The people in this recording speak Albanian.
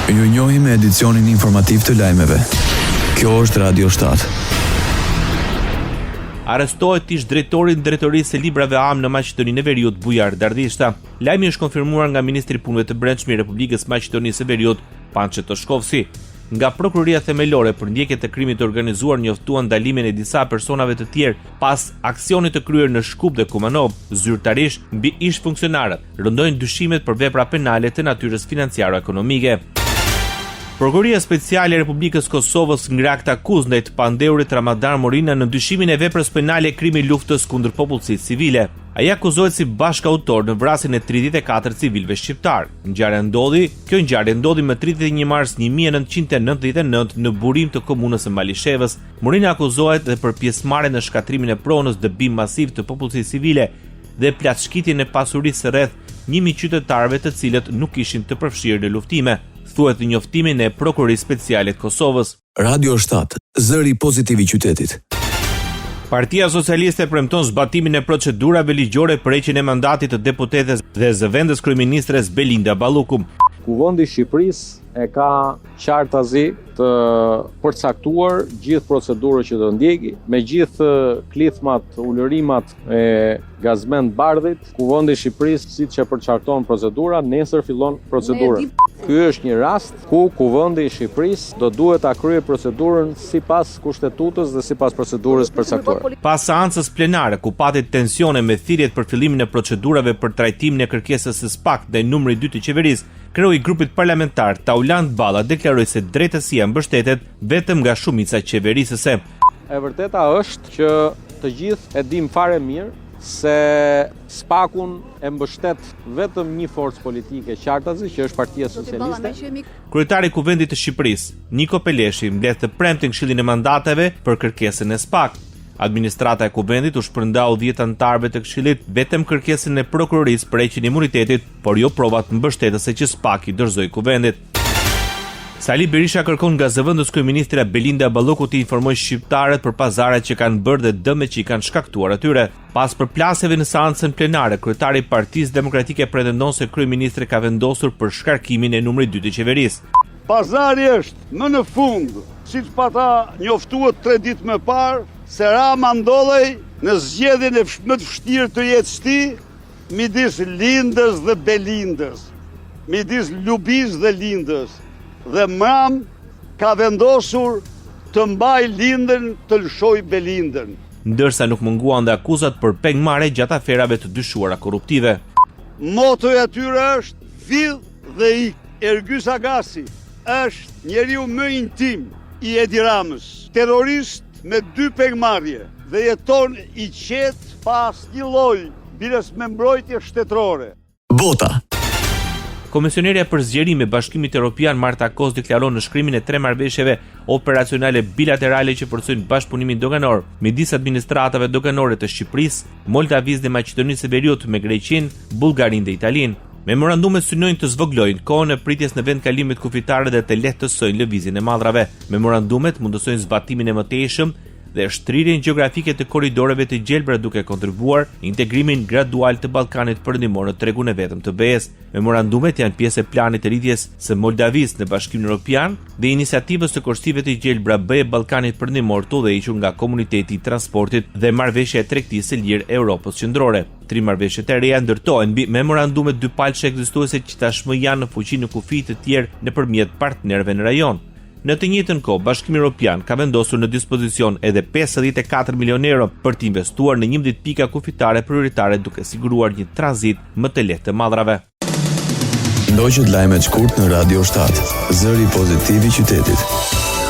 Ju njohim me edicionin informativ të lajmeve. Kjo është Radio 7. Arrestohet ish drejtori i Drejtorisë së Librave Am në Maqedoninë e Veriut, Bujar Dardishta. Lajmi është konfirmuar nga Ministri i Punëve të Brendshme i Republikës Maqedonisë së Veriut, Pançe Toshkovsi. Nga Prokuroria Themelore për ndjekje të krimit të organizuar njoftuan ndalimin e disa personave të tjerë pas aksionit të kryer në Shkup dhe Kumanov. Zyrtarisht mbi ish funksionarët rëndojnë dyshimet për vepra penale të natyrës financiaro-ekonomike. Prokuroria Speciale e Republikës Kosovës ngrak akuzë ndaj të pandeurit Ramadan Morina në dyshimin e veprës penale krimi luftës kundër popullsisë civile. Ai akuzohet si bashkautor në vrasjen e 34 civilëve shqiptar. Kjo ngjarje ndodhi më 31 mars 1999 në burim të komunës së Malishevës. Morina akuzohet edhe për pjesëmarrje në shkatrimin e pronës, dëbim masiv të popullsisë civile dhe plotshkitjen e pasurisë rreth 1000 qytetarëve të cilët nuk ishin të përfshirë në luftime, thuhet në njoftimin e Prokurorisë Speciale të Kosovës. Radio 7, zëri pozitiv i qytetit. Partia Socialiste premton zbatimin e procedurave ligjore për heqjen e mandatit të deputetes dhe zëvendës kryeministres Belinda Balluku. Kuvendi i Shqipërisë e ka qartazi të përcaktuar gjithë procedurën që do ndjeki, me gjithë klithmat, ulërimat e gazmend bardhit. Kuvendi i Shqipërisë, siç e përcakton procedura, nesër fillon procedura. Ky është një rast ku Kuvendi i Shqipërisë do duhet ta kryejë procedurën sipas kushtetutës dhe sipas procedurës përcaktuar. Pas seancës plenare ku pati tensione me thirrjet për fillimin e procedurave për trajtimin e kërkesës së SPAK ndaj numrit 2 të qeverisë, kreu i grupit parlamentar Tauland Balla deklaroi se drejtësia mbështetet vetëm nga shumica qeverisëse. E vërteta është që të gjithë e dim fare mirë se SPAK-un e mbështet vetëm një forcë politike qartazi, që është Partia Socialiste. Kryetari i Kuvendit të Shqipërisë, Niko Peleshi, mbledh të premten Këshillin e Mandateve për kërkesën e SPAK. Administrata e Kuvendit u shpërndau 10 anëtarëve të Këshillit vetëm kërkesën e prokurorisë për heqjen e imunitetit, por jo provat mbështetëse që SPAK i dorëzoi Kuvendit. Sali Berisha kërkon nga zëvendës kryeministre Belinda Balluku të informojë shqiptarët për pazaret që kanë bërë dhe dëmet që i kanë shkaktuar atyre. Pas përplasjeve në seancën plenare, kryetari i Partisë Demokratike pretendon se kryeministri ka vendosur për shkarkimin e numrit 2 të qeverisë. Pazari është më në fund, siç pata njoftuat 3 ditë më parë, se Rama ndodhej në zgjedhjen e më të vështirë të jetës tij midis Lindës dhe Belindës, midis Lubis dhe Lindës. Dhe Mram ka vendosur të mbaj Lindën, të lëshoj Belindën. Ndërsa nuk munguan dhe akuzat për pengmarrje gjatë aferave të dyshuara korruptive. Motoja e tyre është fill dhe ik. Ergys Agasi është njeriu më intim i Edi Ramës, terrorist me 2 pengmarrje dhe jeton i qetë pas një lloj bilës me mbrojtje shtetërore. Bota. Komisionerja për zgjerim e Bashkimit Evropian Marta Kos deklaron në shkrimin e 3 marrëveshjeve operacionale bilaterale që forcojnë bashkëpunimin doganor midis administratave doganore të Shqipërisë, Moldavisë dhe Maqedonisë së Veriut me Greqinë, Bullgarinë dhe Italinë. Memorandumet synojnë të zvoglojnë kohën e pritjes në vendkalimit kufitare dhe të lehtësojnë lëvizjen e madrave. Memorandumet mundësojnë zbatimin e mëtejshëm dhe shtrirjen gjeografike të korridoreve të gjelbra duke kontribuar integrimin gradual të Ballkanit përndimor në tregun e vetëm të BE-s. Memorandumet janë pjesë e planit të rritjes së Moldavisë në Bashkimin Evropian dhe iniciativës të kushtive të gjelbra BE Ballkanit përndimor të udhëhequr nga Komuniteti i Transportit dhe Marrëveshja e Tregtisë së Lirë e Europës Qendrore. 3 marrëveshjet e reja ndërtohen mbi memorandumet dypalçe ekzistuese që tashmë janë në fuqi në kufi të tjerë nëpërmjet partnerëve në rajon. Në të njëjtën kohë, Bashkimi Evropian ka vendosur në dispozicion edhe 54 milion euro për të investuar në 11 pika kufitare prioritare duke siguruar një tranzit më të lehtë të madrave. Ndoqët lajmet shkurt në Radio 7, zëri pozitiv i qytetit.